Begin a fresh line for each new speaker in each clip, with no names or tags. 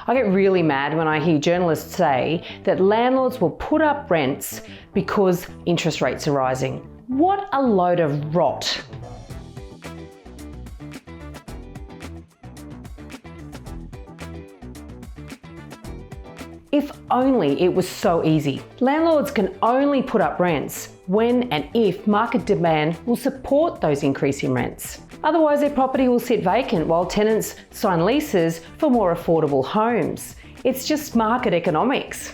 I get really mad when I hear journalists say that landlords will put up rents because interest rates are rising. What a load of rot. If only it was so easy. Landlords can only put up rents when and if market demand will support those increasing rents. Otherwise, their property will sit vacant while tenants sign leases for more affordable homes. It's just market economics.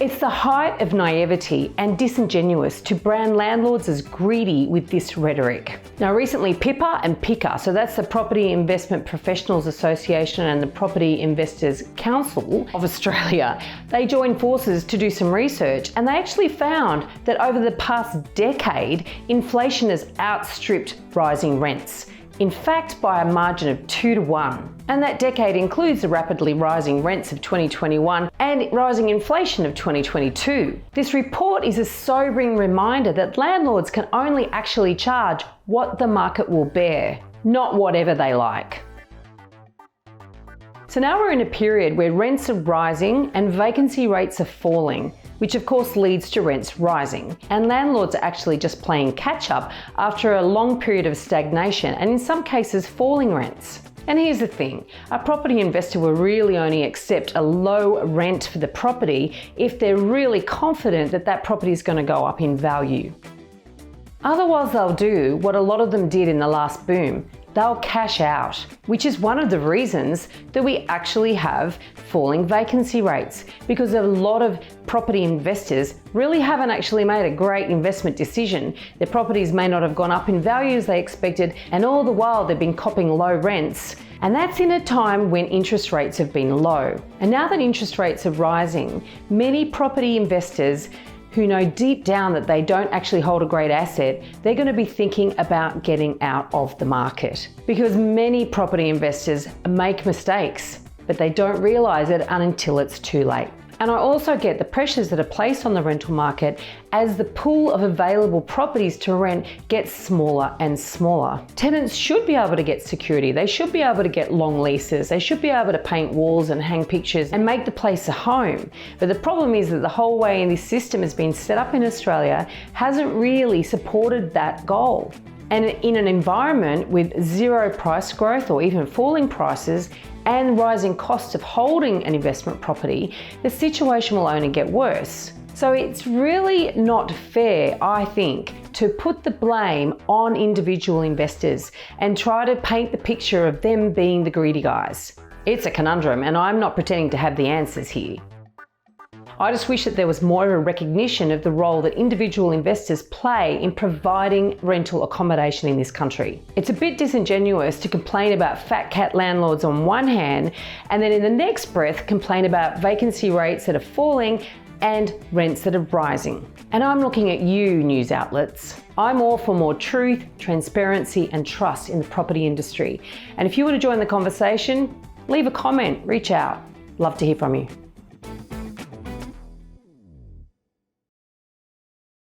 It's the height of naivety and disingenuous to brand landlords as greedy with this rhetoric. Now recently, PIPA and PICA, so that's the Property Investment Professionals Association and the Property Investors Council of Australia, they joined forces to do some research, and they actually found that over the past decade, inflation has outstripped rising rents. In fact, by a margin of 2 to 1. And that decade includes the rapidly rising rents of 2021 and rising inflation of 2022. This report is a sobering reminder that landlords can only actually charge what the market will bear, not whatever they like. So now we're in a period where rents are rising and vacancy rates are falling, which of course leads to rents rising. And landlords are actually just playing catch up after a long period of stagnation and in some cases falling rents. And here's the thing, a property investor will really only accept a low rent for the property if they're really confident that that property is going to go up in value. Otherwise, they'll do what a lot of them did in the last boom. They'll cash out, which is one of the reasons that we actually have falling vacancy rates, because a lot of property investors really haven't actually made a great investment decision. Their properties may not have gone up in value as they expected, and all the while they've been copping low rents. And that's in a time when interest rates have been low. And now that interest rates are rising, many property investors who know deep down that they don't actually hold a great asset, they're going to be thinking about getting out of the market. Because many property investors make mistakes, but they don't realize it until it's too late. And I also get the pressures that are placed on the rental market as the pool of available properties to rent gets smaller and smaller. Tenants should be able to get security. They should be able to get long leases. They should be able to paint walls and hang pictures and make the place a home. But the problem is that the whole way this system has been set up in Australia hasn't really supported that goal. And in an environment with zero price growth or even falling prices and rising costs of holding an investment property, the situation will only get worse. So it's really not fair, I think, to put the blame on individual investors and try to paint the picture of them being the greedy guys. It's a conundrum, and I'm not pretending to have the answers here. I just wish that there was more of a recognition of the role that individual investors play in providing rental accommodation in this country. It's a bit disingenuous to complain about fat cat landlords on one hand, and then in the next breath complain about vacancy rates that are falling and rents that are rising. And I'm looking at you, news outlets. I'm all for more truth, transparency, and trust in the property industry. And if you want to join the conversation, leave a comment, reach out. Love to hear from you.